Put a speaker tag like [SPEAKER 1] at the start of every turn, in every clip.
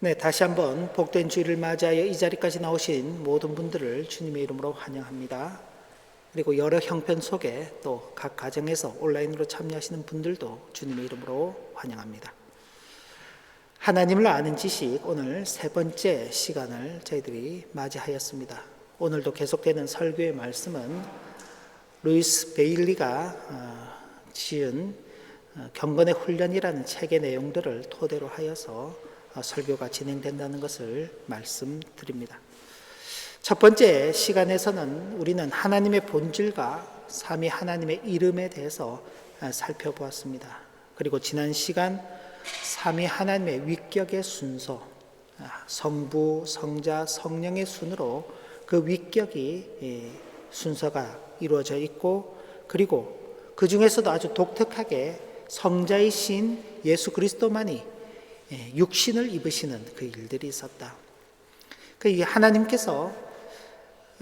[SPEAKER 1] 네, 다시 한번 복된 주일을 맞이하여 이 자리까지 나오신 모든 분들을 주님의 이름으로 환영합니다. 그리고 여러 형편 속에 또 각 가정에서 온라인으로 참여하시는 분들도 주님의 이름으로 환영합니다. 하나님을 아는 지식, 오늘 세 번째 시간을 저희들이 맞이하였습니다. 오늘도 계속되는 설교의 말씀은 루이스 베일리가 지은 경건의 훈련이라는 책의 내용들을 토대로 하여서 설교가 진행된다는 것을 말씀드립니다. 첫 번째 시간에서는 우리는 하나님의 본질과 삼위 하나님의 이름에 대해서 살펴보았습니다. 그리고 지난 시간 삼위 하나님의 위격의 순서, 성부, 성자, 성령의 순으로 그 위격이 순서가 이루어져 있고, 그리고 그 중에서도 아주 독특하게 성자이신 예수 그리스도만이 육신을 입으시는 그 일들이 있었다. 그 하나님께서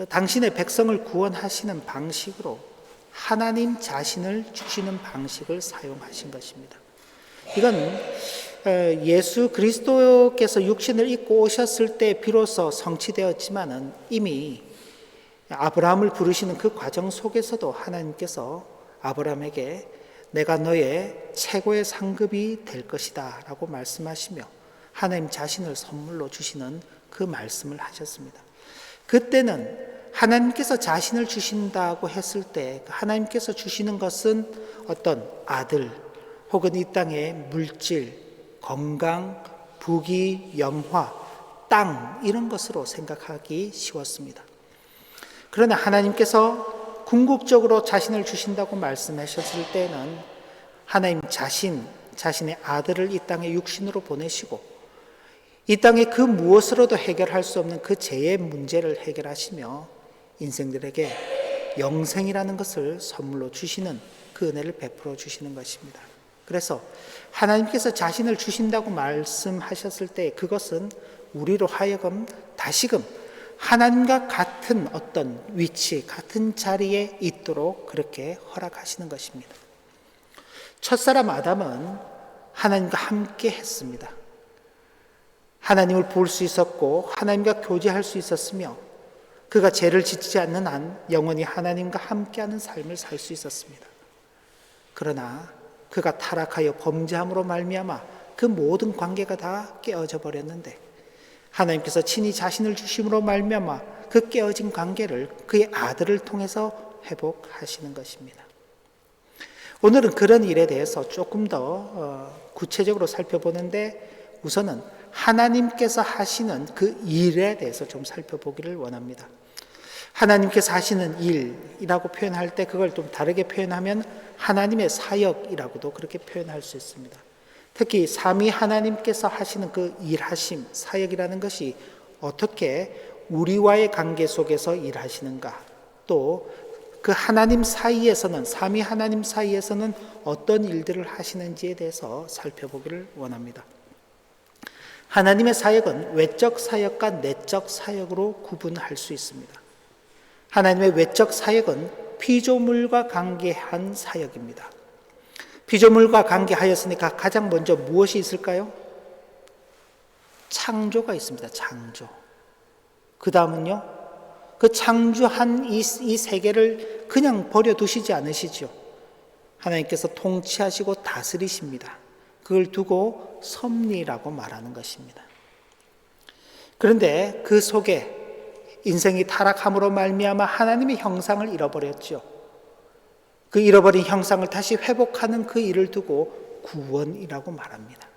[SPEAKER 1] 당신의 백성을 구원하시는 방식으로 하나님 자신을 주시는 방식을 사용하신 것입니다. 이건 예수 그리스도께서 육신을 입고 오셨을 때 비로소 성취되었지만은 이미 아브라함을 부르시는 그 과정 속에서도 하나님께서 아브라함에게 내가 너의 최고의 상급이 될 것이다 라고 말씀하시며 하나님 자신을 선물로 주시는 그 말씀을 하셨습니다. 그때는 하나님께서 자신을 주신다고 했을 때 하나님께서 주시는 것은 어떤 아들 혹은 이 땅의 물질, 건강, 부귀, 영화, 땅 이런 것으로 생각하기 쉬웠습니다. 그러나 하나님께서 궁극적으로 자신을 주신다고 말씀하셨을 때는 하나님 자신의 아들을 이 땅에 육신으로 보내시고 이 땅에 그 무엇으로도 해결할 수 없는 그 죄의 문제를 해결하시며 인생들에게 영생이라는 것을 선물로 주시는 그 은혜를 베풀어 주시는 것입니다. 그래서 하나님께서 자신을 주신다고 말씀하셨을 때 그것은 우리로 하여금 다시금 하나님과 같은 어떤 위치, 같은 자리에 있도록 그렇게 허락하시는 것입니다. 첫사람 아담은 하나님과 함께 했습니다. 하나님을 볼 수 있었고 하나님과 교제할 수 있었으며 그가 죄를 짓지 않는 한 영원히 하나님과 함께하는 삶을 살 수 있었습니다. 그러나 그가 타락하여 범죄함으로 말미암아 그 모든 관계가 다 깨어져 버렸는데 하나님께서 친히 자신을 주심으로 말미암아 그 깨어진 관계를 그의 아들을 통해서 회복하시는 것입니다. 오늘은 그런 일에 대해서 조금 더 구체적으로 살펴보는데 우선은 하나님께서 하시는 그 일에 대해서 좀 살펴보기를 원합니다. 하나님께서 하시는 일이라고 표현할 때 그걸 좀 다르게 표현하면 하나님의 사역이라고도 그렇게 표현할 수 있습니다. 특히 삼위 하나님께서 하시는 그 일하심, 사역이라는 것이 어떻게 우리와의 관계 속에서 일하시는가, 또 그 하나님 사이에서는, 삼위 하나님 사이에서는 어떤 일들을 하시는지에 대해서 살펴보기를 원합니다. 하나님의 사역은 외적 사역과 내적 사역으로 구분할 수 있습니다. 하나님의 외적 사역은 피조물과 관계한 사역입니다. 피조물과 관계하였으니까 가장 먼저 무엇이 있을까요? 창조가 있습니다. 창조. 그 다음은요, 그 창조한 이 세계를 그냥 버려두시지 않으시죠. 하나님께서 통치하시고 다스리십니다. 그걸 두고 섭리라고 말하는 것입니다. 그런데 그 속에 인생이 타락함으로 말미암아 하나님의 형상을 잃어버렸죠. 그 잃어버린 형상을 다시 회복하는 그 일을 두고 구원이라고 말합니다.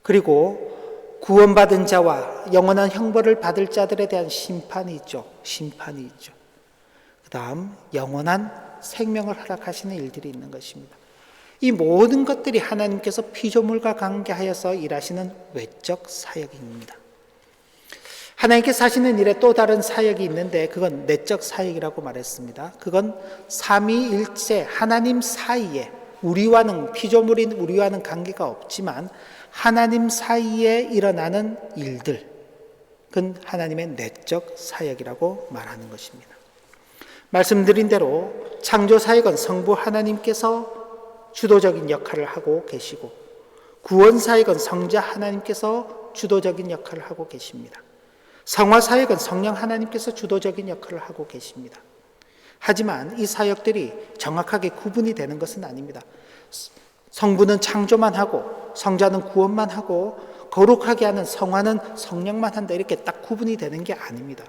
[SPEAKER 1] 그리고 구원받은 자와 영원한 형벌을 받을 자들에 대한 심판이 있죠. 그 다음 영원한 생명을 허락하시는 일들이 있는 것입니다. 이 모든 것들이 하나님께서 피조물과 관계하여서 일하시는 외적 사역입니다. 하나님께서 하시는 일에 또 다른 사역이 있는데 그건 내적 사역이라고 말했습니다. 그건 삼위일체 하나님 사이에 피조물인 우리와는 관계가 없지만 하나님 사이에 일어나는 일들, 그건 하나님의 내적 사역이라고 말하는 것입니다. 말씀드린 대로 창조 사역은 성부 하나님께서 주도적인 역할을 하고 계시고 구원 사역은 성자 하나님께서 주도적인 역할을 하고 계십니다. 성화 사역은 성령 하나님께서 주도적인 역할을 하고 계십니다. 하지만 이 사역들이 정확하게 구분이 되는 것은 아닙니다. 성부는 창조만 하고 성자는 구원만 하고 거룩하게 하는 성화는 성령만 한다, 이렇게 딱 구분이 되는 게 아닙니다.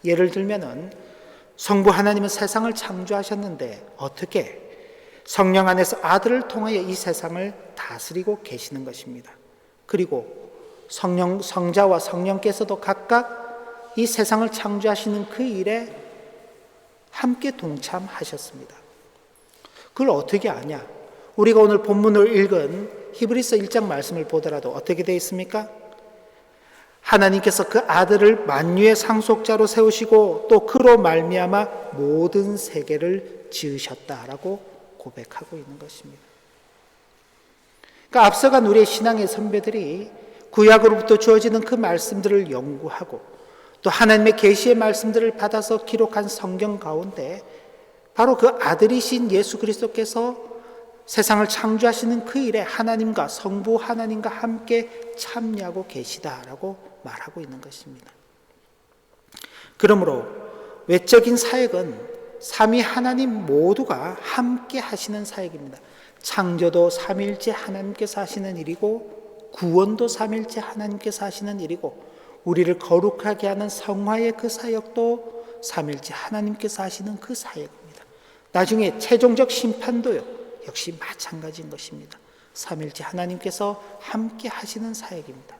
[SPEAKER 1] 예를 들면은 성부 하나님은 세상을 창조하셨는데 어떻게 성령 안에서 아들을 통하여 이 세상을 다스리고 계시는 것입니다. 그리고 성자와 성령께서도 각각 이 세상을 창조하시는 그 일에 함께 동참하셨습니다. 그걸 어떻게 아냐? 우리가 오늘 본문을 읽은 히브리서 1장 말씀을 보더라도 어떻게 되어 있습니까? 하나님께서 그 아들을 만유의 상속자로 세우시고 또 그로 말미암아 모든 세계를 지으셨다라고 고백하고 있는 것입니다. 그러니까 앞서간 우리의 신앙의 선배들이 구약으로부터 주어지는 그 말씀들을 연구하고 또 하나님의 계시의 말씀들을 받아서 기록한 성경 가운데 바로 그 아들이신 예수 그리스도께서 세상을 창조하시는 그 일에 하나님과 성부 하나님과 함께 참여하고 계시다라고 말하고 있는 것입니다. 그러므로 외적인 사역은 삼위 하나님 모두가 함께 하시는 사역입니다. 창조도 삼일째 하나님께서 하시는 일이고 구원도 삼일째 하나님께서 하시는 일이고 우리를 거룩하게 하는 성화의 그 사역도 삼일째 하나님께서 하시는 그 사역입니다. 나중에 최종적 심판도요 역시 마찬가지인 것입니다. 삼일째 하나님께서 함께 하시는 사역입니다.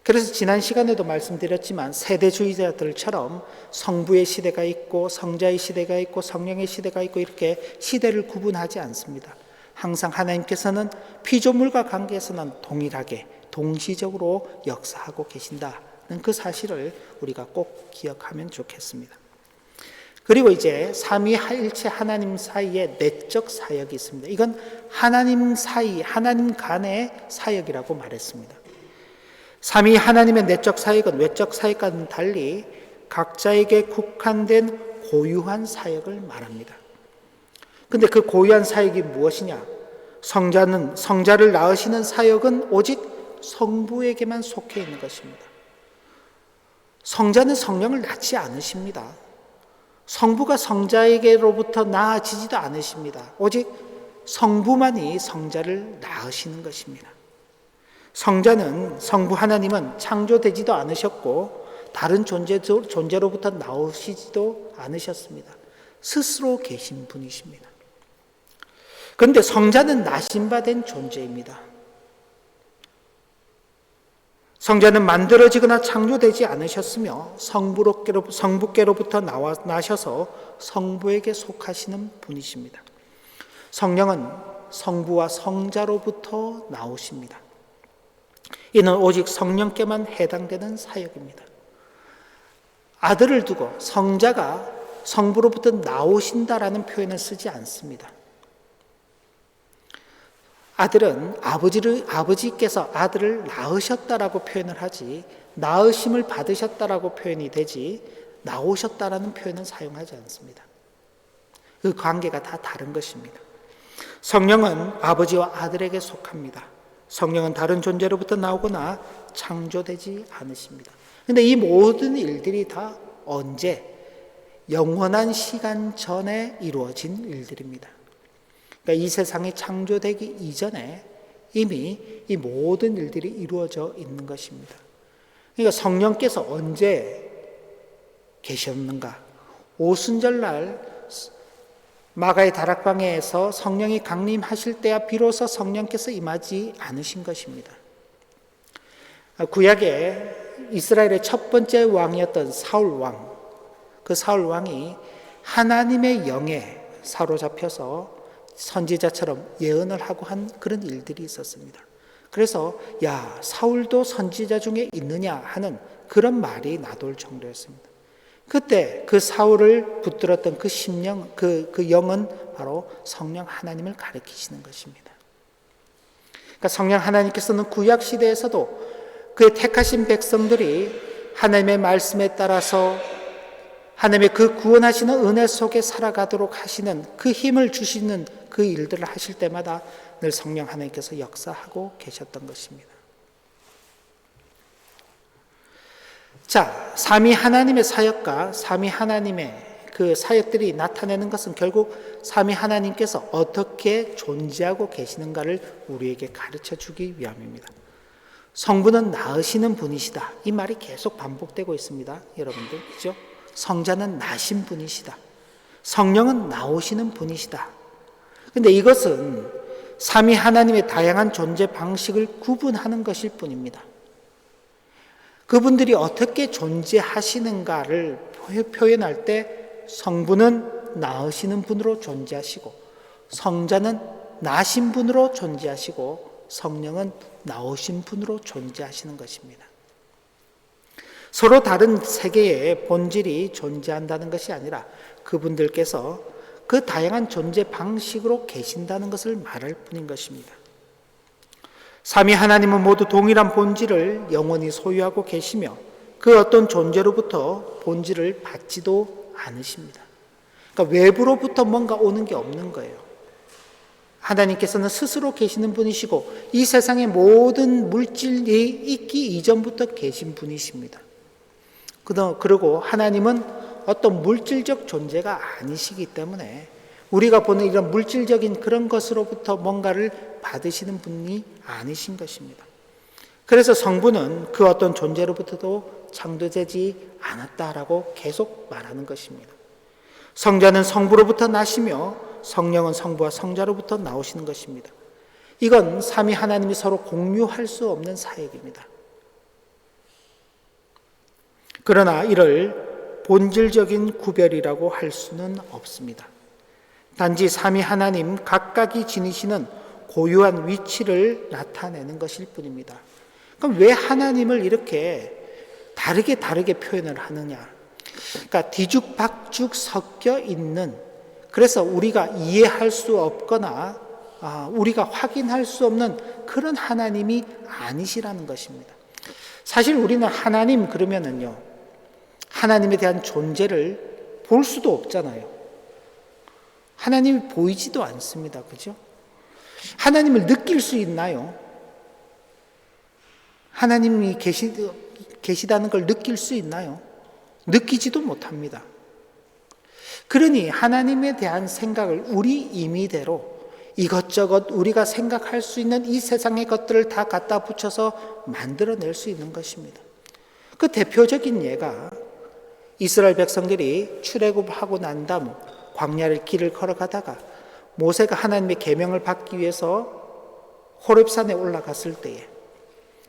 [SPEAKER 1] 그래서 지난 시간에도 말씀드렸지만 세대주의자들처럼 성부의 시대가 있고 성자의 시대가 있고 성령의 시대가 있고 이렇게 시대를 구분하지 않습니다. 항상 하나님께서는 피조물과 관계에서는 동일하게 동시적으로 역사하고 계신다는 그 사실을 우리가 꼭 기억하면 좋겠습니다. 그리고 이제 삼위일체 하나님 사이에 내적 사역이 있습니다. 이건 하나님 사이, 하나님 간의 사역이라고 말했습니다. 삼위 하나님의 내적 사역은 외적 사역과는 달리 각자에게 국한된 고유한 사역을 말합니다. 근데 그 고유한 사역이 무엇이냐? 성자를 낳으시는 사역은 오직 성부에게만 속해 있는 것입니다. 성자는 성령을 낳지 않으십니다. 성부가 성자에게로부터 나아지지도 않으십니다. 오직 성부만이 성자를 낳으시는 것입니다. 성부 하나님은 창조되지도 않으셨고 다른 존재로부터 나오시지도 않으셨습니다. 스스로 계신 분이십니다. 그런데 성자는 나심받은 존재입니다. 성자는 만들어지거나 창조되지 않으셨으며 성부께로부터 나셔서 성부에게 속하시는 분이십니다. 성령은 성부와 성자로부터 나오십니다. 이는 오직 성령께만 해당되는 사역입니다. 아들을 두고 성자가 성부로부터 나오신다라는 표현을 쓰지 않습니다. 아들은 아버지께서 아들을 낳으셨다라고 표현을 하지 낳으심을 받으셨다라고 표현이 되지 나오셨다라는 표현은 사용하지 않습니다. 그 관계가 다 다른 것입니다. 성령은 아버지와 아들에게 속합니다. 성령은 다른 존재로부터 나오거나 창조되지 않으십니다. 그런데 이 모든 일들이 다 언제? 영원한 시간 전에 이루어진 일들입니다. 그러니까 이 세상이 창조되기 이전에 이미 이 모든 일들이 이루어져 있는 것입니다. 그러니까 성령께서 언제 계셨는가? 오순절날 마가의 다락방에서 성령이 강림하실 때야 비로소 성령께서 임하지 않으신 것입니다. 구약에 이스라엘의 첫 번째 왕이었던 사울왕, 그 사울왕이 하나님의 영에 사로잡혀서 선지자처럼 예언을 하고 한 그런 일들이 있었습니다. 그래서 사울도 선지자 중에 있느냐 하는 그런 말이 나돌 정도였습니다. 그때 그 사울을 붙들었던 그 심령, 그 영은 바로 성령 하나님을 가리키시는 것입니다. 그러니까 성령 하나님께서는 구약 시대에서도 그의 택하신 백성들이 하나님의 말씀에 따라서 하나님의 그 구원하시는 은혜 속에 살아가도록 하시는 그 힘을 주시는 그 일들을 하실 때마다 늘 성령 하나님께서 역사하고 계셨던 것입니다. 자, 삼위 하나님의 사역과 삼위 하나님의 그 사역들이 나타내는 것은 결국 삼위 하나님께서 어떻게 존재하고 계시는가를 우리에게 가르쳐 주기 위함입니다. 성부는 나으시는 분이시다. 이 말이 계속 반복되고 있습니다. 여러분들, 그죠? 성자는 나신 분이시다. 성령은 나오시는 분이시다. 근데 이것은 삼위 하나님의 다양한 존재 방식을 구분하는 것일 뿐입니다. 그분들이 어떻게 존재하시는가를 표현할 때 성부는 나으시는 분으로 존재하시고, 성자는 나신 분으로 존재하시고, 성령은 나오신 분으로 존재하시는 것입니다. 서로 다른 세계의 본질이 존재한다는 것이 아니라 그분들께서 그 다양한 존재 방식으로 계신다는 것을 말할 뿐인 것입니다. 삼위 하나님은 모두 동일한 본질을 영원히 소유하고 계시며 그 어떤 존재로부터 본질을 받지도 않으십니다. 그러니까 외부로부터 뭔가 오는 게 없는 거예요. 하나님께서는 스스로 계시는 분이시고 이 세상의 모든 물질이 있기 이전부터 계신 분이십니다. 그리고 하나님은 어떤 물질적 존재가 아니시기 때문에 우리가 보는 이런 물질적인 그런 것으로부터 뭔가를 받으시는 분이 아니신 것입니다. 그래서 성부는 그 어떤 존재로부터도 창조되지 않았다라고 계속 말하는 것입니다. 성자는 성부로부터 나시며 성령은 성부와 성자로부터 나오시는 것입니다. 이건 삼위 하나님이 서로 공유할 수 없는 사역입니다. 그러나 이를 본질적인 구별이라고 할 수는 없습니다. 단지 삼위 하나님 각각이 지니시는 고유한 위치를 나타내는 것일 뿐입니다. 그럼 왜 하나님을 이렇게 다르게 표현을 하느냐? 그러니까 뒤죽박죽 섞여 있는, 그래서 우리가 이해할 수 없거나 우리가 확인할 수 없는 그런 하나님이 아니시라는 것입니다. 사실 우리는 하나님 그러면은요, 하나님에 대한 존재를 볼 수도 없잖아요. 하나님이 보이지도 않습니다. 그죠? 하나님을 느낄 수 있나요? 하나님이 계시다는 걸 느낄 수 있나요? 느끼지도 못합니다. 그러니 하나님에 대한 생각을 우리 임의대로 이것저것 우리가 생각할 수 있는 이 세상의 것들을 다 갖다 붙여서 만들어낼 수 있는 것입니다. 그 대표적인 예가 이스라엘 백성들이 출애굽하고 난 다음 광야를 길을 걸어가다가 모세가 하나님의 계명을 받기 위해서 호렙산에 올라갔을 때에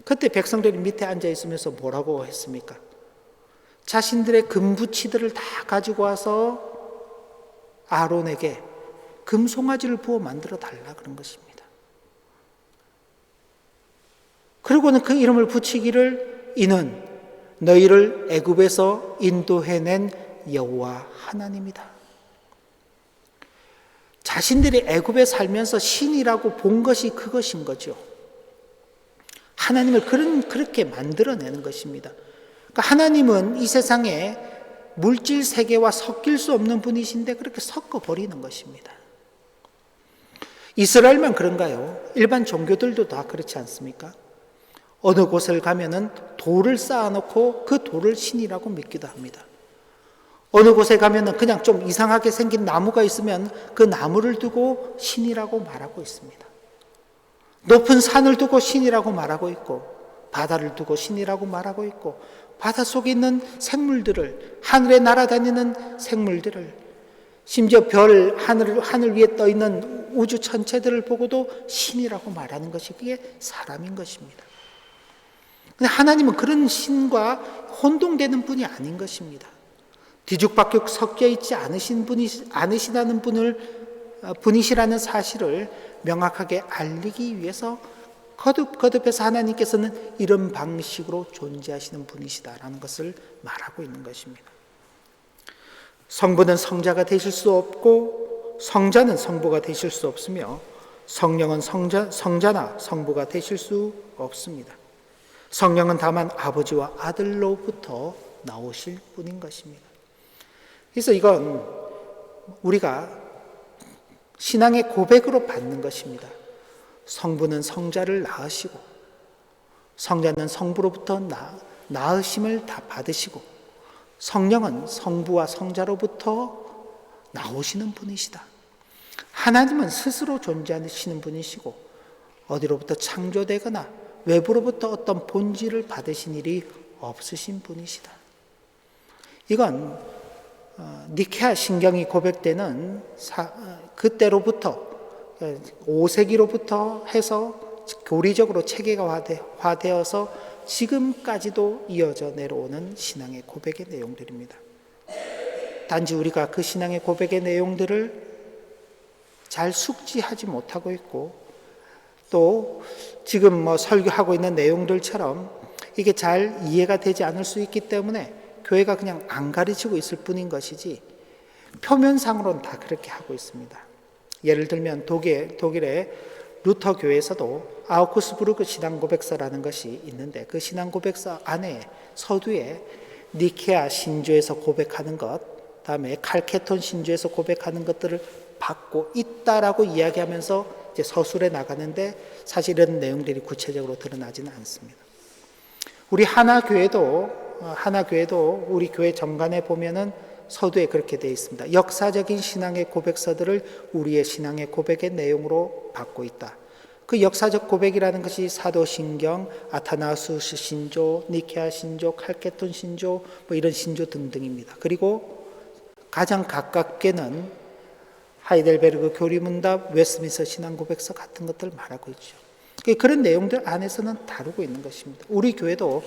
[SPEAKER 1] 그때 백성들이 밑에 앉아 있으면서 뭐라고 했습니까? 자신들의 금부치들을 다 가지고 와서 아론에게 금송아지를 부어 만들어 달라 그런 것입니다. 그리고는 그 이름을 붙이기를 이는 너희를 애굽에서 인도해낸 여호와 하나님이다. 자신들이 애굽에 살면서 신이라고 본 것이 그것인 거죠. 하나님을 그렇게 만들어내는 것입니다. 그러니까 하나님은 이 세상에 물질 세계와 섞일 수 없는 분이신데 그렇게 섞어버리는 것입니다. 이스라엘만 그런가요? 일반 종교들도 다 그렇지 않습니까? 어느 곳을 가면은 돌을 쌓아놓고 그 돌을 신이라고 믿기도 합니다. 어느 곳에 가면은 그냥 좀 이상하게 생긴 나무가 있으면 그 나무를 두고 신이라고 말하고 있습니다. 높은 산을 두고 신이라고 말하고 있고, 바다를 두고 신이라고 말하고 있고, 바다 속에 있는 생물들을, 하늘에 날아다니는 생물들을, 심지어 하늘 위에 떠 있는 우주 전체들을 보고도 신이라고 말하는 것이 그게 사람인 것입니다. 근데 하나님은 그런 신과 혼동되는 분이 아닌 것입니다. 뒤죽박죽 섞여 있지 않으시다는 분이시라는 사실을 명확하게 알리기 위해서 거듭해서 하나님께서는 이런 방식으로 존재하시는 분이시다라는 것을 말하고 있는 것입니다. 성부는 성자가 되실 수 없고 성자는 성부가 되실 수 없으며 성령은 성자나 성부가 되실 수 없습니다. 성령은 다만 아버지와 아들로부터 나오실 뿐인 것입니다. 그래서 이건 우리가 신앙의 고백으로 받는 것입니다. 성부는 성자를 낳으시고 성자는 성부로부터 낳으심을 다 받으시고 성령은 성부와 성자로부터 나오시는 분이시다. 하나님은 스스로 존재하시는 분이시고 어디로부터 창조되거나 외부로부터 어떤 본질을 받으신 일이 없으신 분이시다. 이건 니케아 신경이 고백되는 그때로부터 5세기로부터 해서 교리적으로 체계화되어서 지금까지도 이어져 내려오는 신앙의 고백의 내용들입니다. 단지 우리가 그 신앙의 고백의 내용들을 잘 숙지하지 못하고 있고 또 지금 설교하고 있는 내용들처럼 이게 잘 이해가 되지 않을 수 있기 때문에 교회가 그냥 안 가르치고 있을 뿐인 것이지 표면상으로는 다 그렇게 하고 있습니다. 예를 들면 독일의 루터 교회에서도 아우크스부르크 신앙고백서라는 것이 있는데 그 신앙고백서 안에 서두에 니케아 신조에서 고백하는 것, 다음에 칼케톤 신조에서 고백하는 것들을 받고 있다라고 이야기하면서 이제 서술에 나가는데 사실 이런 내용들이 구체적으로 드러나지는 않습니다. 우리 하나교회도 우리 교회 정관에 보면은 서두에 그렇게 되어 있습니다. 역사적인 신앙의 고백서들을 우리의 신앙의 고백의 내용으로 받고 있다. 그 역사적 고백이라는 것이 사도신경, 아타나우스 신조, 니케아 신조, 칼케톤 신조, 이런 신조 등등입니다. 그리고 가장 가깝게는 하이델베르그 교리문답, 웨스트민스터 신앙고백서 같은 것들을 말하고 있죠. 그런 내용들 안에서는 다루고 있는 것입니다. 우리 교회도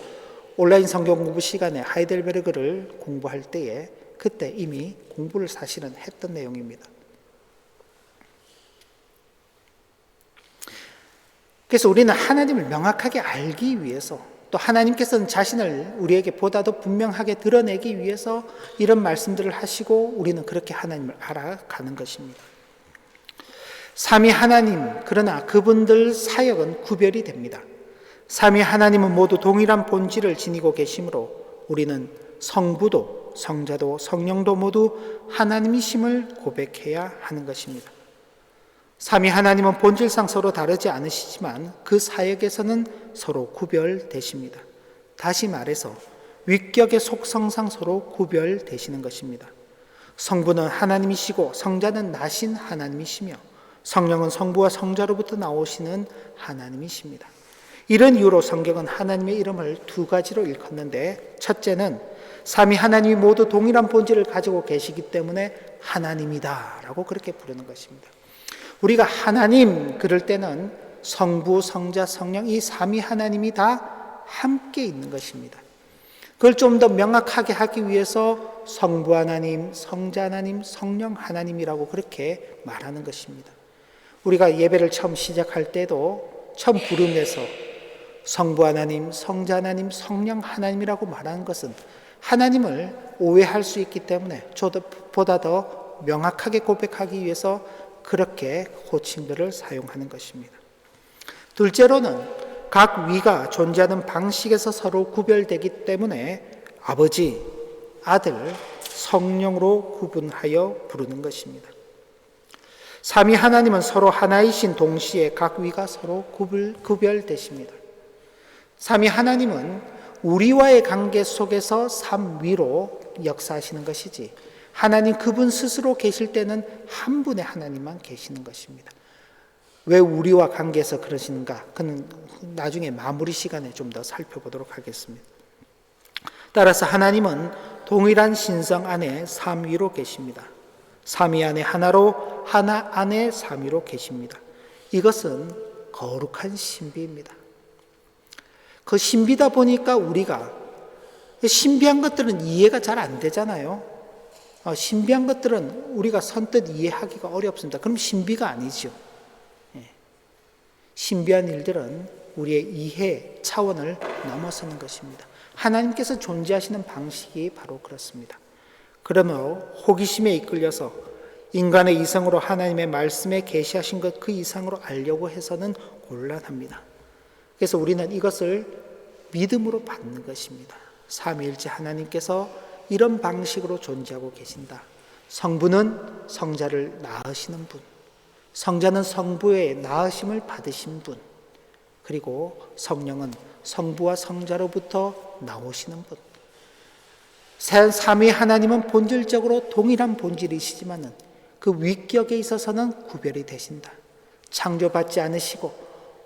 [SPEAKER 1] 온라인 성경 공부 시간에 하이델베르그를 공부할 때에 그때 이미 공부를 사실은 했던 내용입니다. 그래서 우리는 하나님을 명확하게 알기 위해서 또 하나님께서는 자신을 우리에게 보다 더 분명하게 드러내기 위해서 이런 말씀들을 하시고 우리는 그렇게 하나님을 알아가는 것입니다. 삼위 하나님, 그러나 그분들 사역은 구별이 됩니다. 삼위 하나님은 모두 동일한 본질을 지니고 계시므로 우리는 성부도 성자도 성령도 모두 하나님이심을 고백해야 하는 것입니다. 삼위 하나님은 본질상 서로 다르지 않으시지만 그 사역에서는 서로 구별되십니다. 다시 말해서 위격의 속성상 서로 구별되시는 것입니다. 성부는 하나님이시고 성자는 나신 하나님이시며 성령은 성부와 성자로부터 나오시는 하나님이십니다. 이런 이유로 성경은 하나님의 이름을 두 가지로 일컫는데 첫째는 삼위 하나님이 모두 동일한 본질을 가지고 계시기 때문에 하나님이다 라고 그렇게 부르는 것입니다. 우리가 하나님 그럴 때는 성부, 성자, 성령 이 삼위 하나님이 다 함께 있는 것입니다. 그걸 좀 더 명확하게 하기 위해서 성부 하나님, 성자 하나님, 성령 하나님이라고 그렇게 말하는 것입니다. 우리가 예배를 처음 시작할 때도 처음 부름에서 성부 하나님, 성자 하나님, 성령 하나님이라고 말하는 것은 하나님을 오해할 수 있기 때문에 보다 더 명확하게 고백하기 위해서 그렇게 호칭들을 사용하는 것입니다. 둘째로는 각 위가 존재하는 방식에서 서로 구별되기 때문에 아버지, 아들, 성령으로 구분하여 부르는 것입니다. 삼위 하나님은 서로 하나이신 동시에 각 위가 서로 구별되십니다. 삼위 하나님은 우리와의 관계 속에서 삼위로 역사하시는 것이지 하나님 그분 스스로 계실 때는 한 분의 하나님만 계시는 것입니다. 왜 우리와 관계에서 그러시는가? 그는 나중에 마무리 시간에 좀 더 살펴보도록 하겠습니다. 따라서 하나님은 동일한 신성 안에 삼위로 계십니다. 삼위 안에 하나로 하나 안에 삼위로 계십니다. 이것은 거룩한 신비입니다. 그 신비다 보니까 우리가 신비한 것들은 이해가 잘 안 되잖아요. 신비한 것들은 우리가 선뜻 이해하기가 어렵습니다. 그럼 신비가 아니죠. 신비한 일들은 우리의 이해 차원을 넘어서는 것입니다. 하나님께서 존재하시는 방식이 바로 그렇습니다. 그러므로 호기심에 이끌려서 인간의 이성으로 하나님의 말씀에 계시하신 것 그 이상으로 알려고 해서는 곤란합니다. 그래서 우리는 이것을 믿음으로 받는 것입니다. 삼위일체 하나님께서 이런 방식으로 존재하고 계신다. 성부는 성자를 낳으시는 분, 성자는 성부의 낳으심을 받으신 분, 그리고 성령은 성부와 성자로부터 나오시는 분. 삼위 하나님은 본질적으로 동일한 본질이시지만은 그 위격에 있어서는 구별이 되신다. 창조받지 않으시고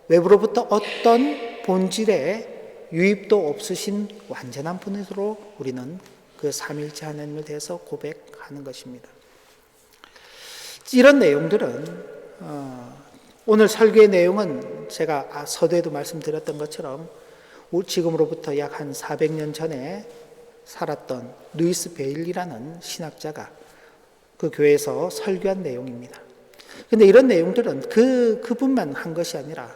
[SPEAKER 1] 외부로부터 어떤 본질의 유입도 없으신 완전한 분으로 우리는 그 삼위일체 하나님을 대해서 고백하는 것입니다. 이런 내용들은 오늘 설교의 내용은 제가 서두에도 말씀드렸던 것처럼 지금으로부터 약 한 400년 전에 살았던 루이스 베일이라는 신학자가 그 교회에서 설교한 내용입니다. 근데 이런 내용들은 그분만 한 것이 아니라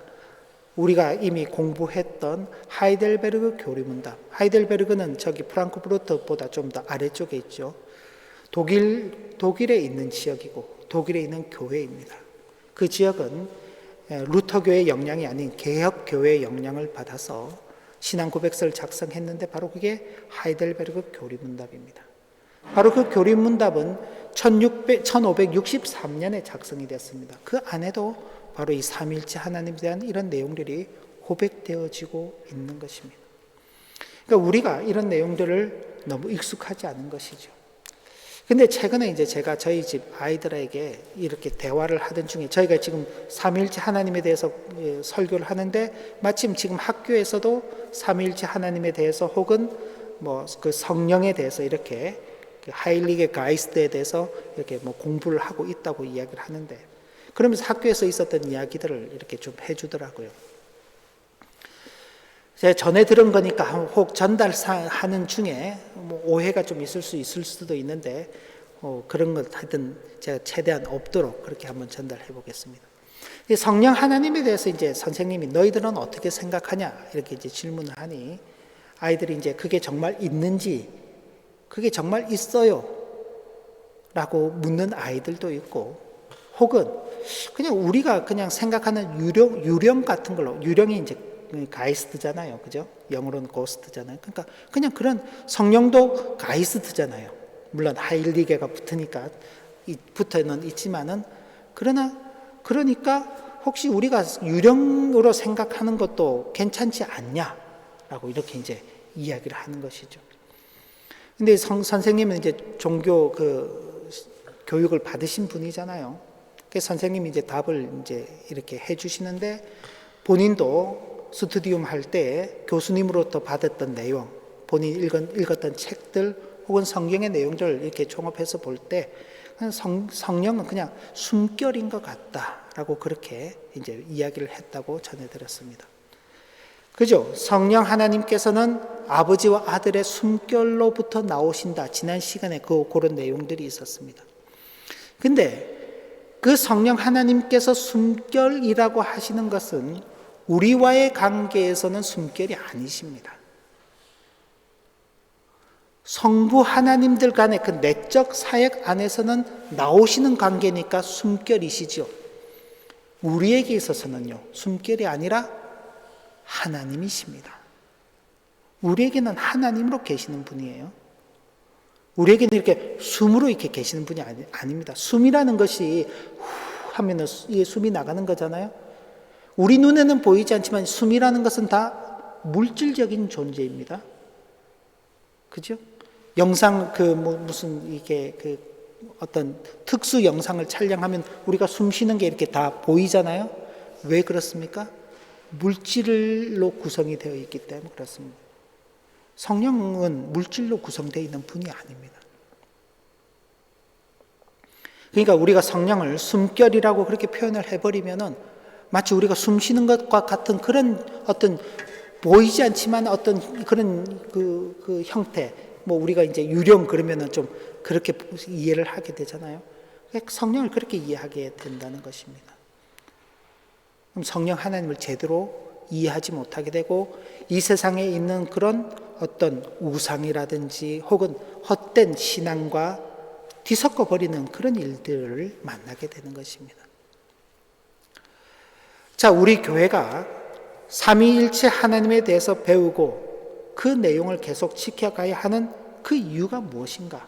[SPEAKER 1] 우리가 이미 공부했던 하이델베르그 교리문답. 하이델베르그는 저기 프랑크푸르트보다 좀 더 아래쪽에 있죠. 독일에 있는 지역이고 독일에 있는 교회입니다. 그 지역은 루터교의 영향이 아닌 개혁교회의 영향을 받아서 신앙 고백서를 작성했는데 바로 그게 하이델베르그 교리문답입니다. 바로 그 교리문답은 1563년에 작성이 됐습니다. 그 안에도 바로 이 삼위일체 하나님에 대한 이런 내용들이 고백되어지고 있는 것입니다. 그러니까 우리가 이런 내용들을 너무 익숙하지 않은 것이죠. 근데 최근에 이제 제가 저희 집 아이들에게 이렇게 대화를 하던 중에 저희가 지금 삼위일체 하나님에 대해서 설교를 하는데 마침 지금 학교에서도 삼위일체 하나님에 대해서 혹은 뭐 그 성령에 대해서 이렇게 하일리게 가이스트에 대해서 이렇게 뭐 공부를 하고 있다고 이야기를 하는데 그러면서 학교에서 있었던 이야기들을 이렇게 좀 해주더라고요. 제가 전에 들은 거니까 혹 전달하는 중에 뭐 오해가 좀 있을 수도 있는데 그런 것 하여튼 제가 최대한 없도록 그렇게 한번 전달해 보겠습니다. 성령 하나님에 대해서 이제 선생님이 너희들은 어떻게 생각하냐 이렇게 이제 질문을 하니 아이들이 이제 그게 정말 있는지 그게 정말 있어요 라고 묻는 아이들도 있고 혹은 그냥 우리가 그냥 생각하는 유령 같은 걸로 유령이 이제 가이스트잖아요. 그죠? 영어로는 고스트잖아요. 그러니까 그냥 그런 성령도 가이스트잖아요. 물론 하일리게가 붙어는 있지만은 그러니까 혹시 우리가 유령으로 생각하는 것도 괜찮지 않냐라고 이렇게 이제 이야기를 하는 것이죠. 근데 선생님은 이제 종교 교육을 받으신 분이잖아요. 그래서 선생님이 이제 답을 이제 이렇게 해주시는데 본인도 스튜디움 할 때 교수님으로부터 받았던 내용, 본인이 읽었던 책들 혹은 성경의 내용들을 이렇게 종합해서 볼 때 성령은 그냥 숨결인 것 같다라고 그렇게 이제 이야기를 했다고 전해 들었습니다. 그죠? 성령 하나님께서는 아버지와 아들의 숨결로부터 나오신다. 지난 시간에 그런 내용들이 있었습니다. 근데 그 성령 하나님께서 숨결이라고 하시는 것은 우리와의 관계에서는 숨결이 아니십니다. 성부 하나님들 간의 그 내적 사역 안에서는 나오시는 관계니까 숨결이시죠. 우리에게 있어서는요, 숨결이 아니라 하나님이십니다. 우리에게는 하나님으로 계시는 분이에요. 우리에게는 이렇게 숨으로 이렇게 계시는 분이 아닙니다. 숨이라는 것이 후 하면은 이게 숨이 나가는 거잖아요. 우리 눈에는 보이지 않지만 숨이라는 것은 다 물질적인 존재입니다. 그죠? 영상 무슨 이게 어떤 특수 영상을 촬영하면 우리가 숨 쉬는 게 이렇게 다 보이잖아요. 왜 그렇습니까? 물질로 구성이 되어 있기 때문에 그렇습니다. 성령은 물질로 구성되어 있는 분이 아닙니다. 그러니까 우리가 성령을 숨결이라고 그렇게 표현을 해버리면은 마치 우리가 숨 쉬는 것과 같은 그런 어떤 보이지 않지만 어떤 그런 그 형태, 뭐 우리가 이제 유령 그러면은 좀 그렇게 이해를 하게 되잖아요. 성령을 그렇게 이해하게 된다는 것입니다. 그럼 성령 하나님을 제대로 이해하지 못하게 되고 이 세상에 있는 그런 어떤 우상이라든지 혹은 헛된 신앙과 뒤섞어 버리는 그런 일들을 만나게 되는 것입니다. 자, 우리 교회가 삼위일체 하나님에 대해서 배우고 그 내용을 계속 지켜가야 하는 그 이유가 무엇인가?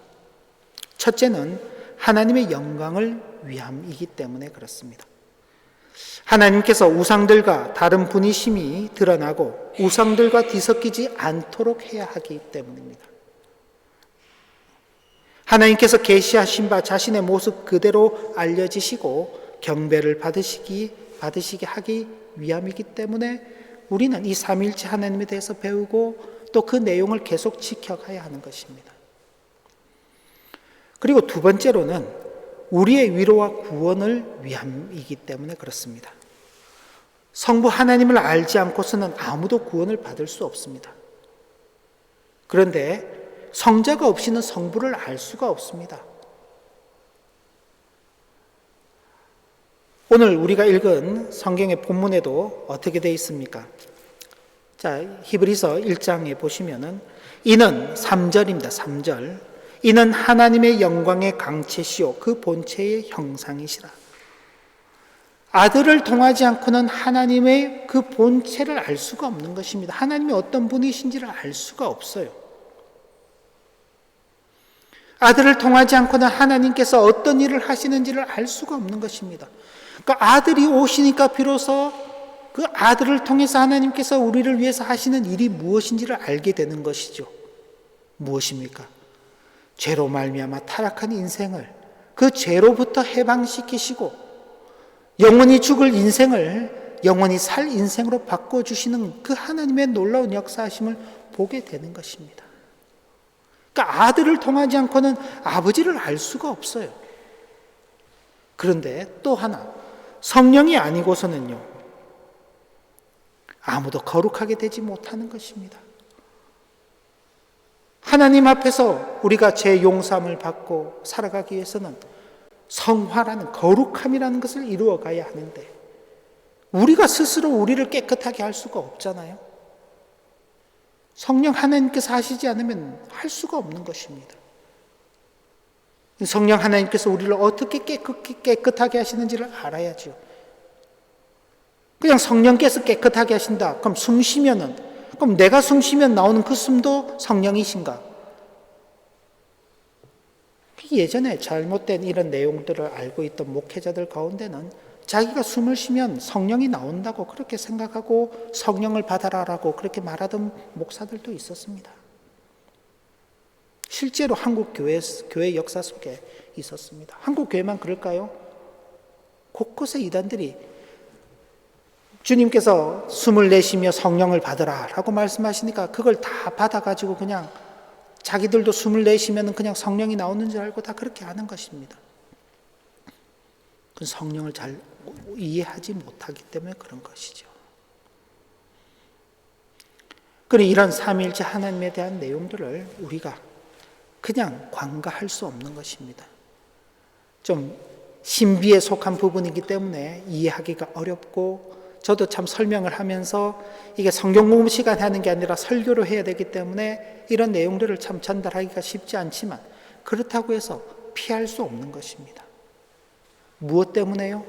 [SPEAKER 1] 첫째는 하나님의 영광을 위함이기 때문에 그렇습니다. 하나님께서 우상들과 다른 분이심이 드러나고 우상들과 뒤섞이지 않도록 해야 하기 때문입니다. 하나님께서 계시하신 바 자신의 모습 그대로 알려지시고 경배를 받으시게 하기 위함이기 때문에 우리는 이 삼위일체 하나님에 대해서 배우고 또 그 내용을 계속 지켜가야 하는 것입니다. 그리고 두 번째로는 우리의 위로와 구원을 위함이기 때문에 그렇습니다. 성부 하나님을 알지 않고서는 아무도 구원을 받을 수 없습니다. 그런데 성자가 없이는 성부를 알 수가 없습니다. 오늘 우리가 읽은 성경의 본문에도 어떻게 되어 있습니까? 자, 히브리서 1장에 보시면은 이는 3절입니다. 3절. 이는 하나님의 영광의 강체시오 그 본체의 형상이시라. 아들을 통하지 않고는 하나님의 그 본체를 알 수가 없는 것입니다. 하나님이 어떤 분이신지를 알 수가 없어요. 아들을 통하지 않고는 하나님께서 어떤 일을 하시는지를 알 수가 없는 것입니다. 그러니까 아들이 오시니까 비로소 그 아들을 통해서 하나님께서 우리를 위해서 하시는 일이 무엇인지를 알게 되는 것이죠. 무엇입니까? 죄로 말미암아 타락한 인생을 그 죄로부터 해방시키시고 영원히 죽을 인생을 영원히 살 인생으로 바꿔주시는 그 하나님의 놀라운 역사하심을 보게 되는 것입니다. 그러니까 아들을 통하지 않고는 아버지를 알 수가 없어요. 그런데 또 하나, 성령이 아니고서는요, 아무도 거룩하게 되지 못하는 것입니다. 하나님 앞에서 우리가 죄 용서함을 받고 살아가기 위해서는 성화라는 거룩함이라는 것을 이루어 가야 하는데 우리가 스스로 우리를 깨끗하게 할 수가 없잖아요. 성령 하나님께서 하시지 않으면 할 수가 없는 것입니다. 성령 하나님께서 우리를 어떻게 깨끗하게 하시는지를 알아야죠. 그냥 성령께서 깨끗하게 하신다. 그럼 숨 쉬면은, 그럼 내가 숨 쉬면 나오는 그 숨도 성령이신가? 예전에 잘못된 이런 내용들을 알고 있던 목회자들 가운데는 자기가 숨을 쉬면 성령이 나온다고 그렇게 생각하고 성령을 받아라라고 그렇게 말하던 목사들도 있었습니다. 실제로 한국 교회 역사 속에 있었습니다. 한국 교회만 그럴까요? 곳곳에 이단들이 주님께서 숨을 내쉬며 성령을 받으라 라고 말씀하시니까 그걸 다 받아가지고 그냥 자기들도 숨을 내쉬면 그냥 성령이 나오는 줄 알고 다 그렇게 하는 것입니다. 그 성령을 잘 이해하지 못하기 때문에 그런 것이죠. 그리고 이런 삼위일체 하나님에 대한 내용들을 우리가 그냥 관가할 수 없는 것입니다. 좀 신비에 속한 부분이기 때문에 이해하기가 어렵고 저도 참 설명을 하면서 이게 성경 공부 시간에 하는 게 아니라 설교로 해야 되기 때문에 이런 내용들을 참 전달하기가 쉽지 않지만 그렇다고 해서 피할 수 없는 것입니다. 무엇 때문에요?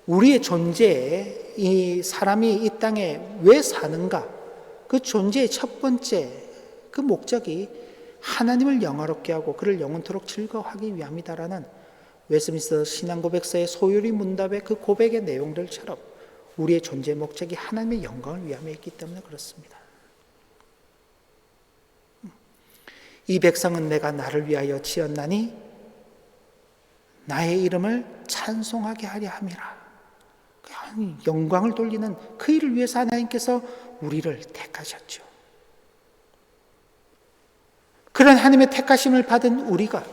[SPEAKER 1] 우리의 존재에 이 사람이 이 땅에 왜 사는가? 그 존재의 첫 번째 그 목적이 하나님을 영화롭게 하고 그를 영원토록 즐거워하기 위함이다라는 웨스민스터 신앙고백서의 소요리 문답의 그 고백의 내용들처럼 우리의 존재 목적이 하나님의 영광을 위함에 있기 때문에 그렇습니다. 이 백성은 내가 나를 위하여 지었나니 나의 이름을 찬송하게 하려 함이라. 영광을 돌리는 그 일을 위해서 하나님께서 우리를 택하셨죠. 그런 하나님의 택하심을 받은 우리가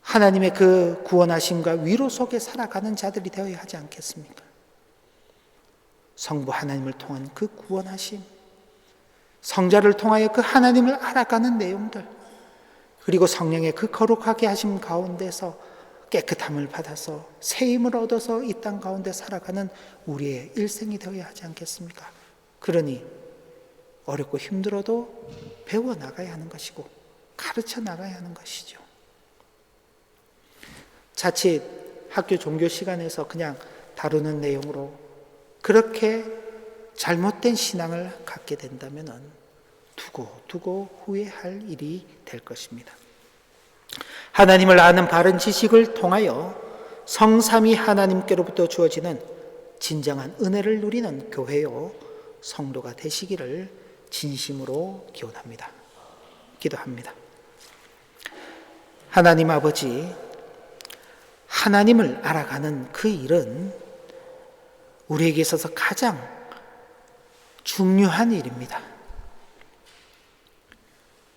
[SPEAKER 1] 하나님의 그 구원하심과 위로 속에 살아가는 자들이 되어야 하지 않겠습니까? 성부 하나님을 통한 그 구원하심, 성자를 통하여 그 하나님을 알아가는 내용들, 그리고 성령의 그 거룩하게 하심 가운데서 깨끗함을 받아서 새 힘을 얻어서 이 땅 가운데 살아가는 우리의 일생이 되어야 하지 않겠습니까? 그러니 어렵고 힘들어도 배워나가야 하는 것이고 가르쳐 나가야 하는 것이죠. 자칫 학교 종교 시간에서 그냥 다루는 내용으로 그렇게 잘못된 신앙을 갖게 된다면 두고 후회할 일이 될 것입니다. 하나님을 아는 바른 지식을 통하여 성삼위 하나님께로부터 주어지는 진정한 은혜를 누리는 교회요 성도가 되시기를 진심으로 기원합니다. 기도합니다. 하나님 아버지, 하나님을 알아가는 그 일은 우리에게 있어서 가장 중요한 일입니다.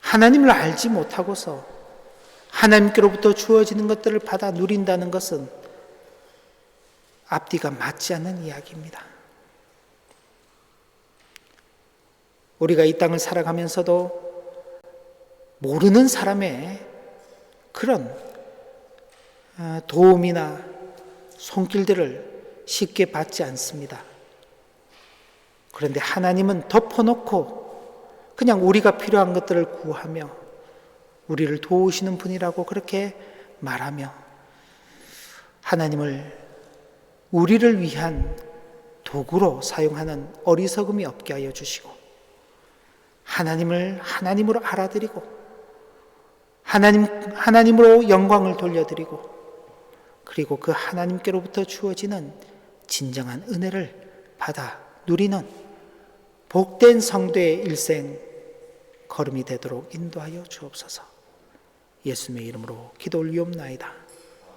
[SPEAKER 1] 하나님을 알지 못하고서 하나님께로부터 주어지는 것들을 받아 누린다는 것은 앞뒤가 맞지 않는 이야기입니다. 우리가 이 땅을 살아가면서도 모르는 사람의 그런 도움이나 손길들을 쉽게 받지 않습니다. 그런데 하나님은 덮어놓고 그냥 우리가 필요한 것들을 구하며 우리를 도우시는 분이라고 그렇게 말하며 하나님을 우리를 위한 도구로 사용하는 어리석음이 없게 하여 주시고 하나님을 하나님으로 알아드리고 하나님으로 영광을 돌려드리고 그리고 그 하나님께로부터 주어지는 진정한 은혜를 받아 누리는 복된 성도의 일생 걸음이 되도록 인도하여 주옵소서. 예수님의 이름으로 기도 올리옵나이다.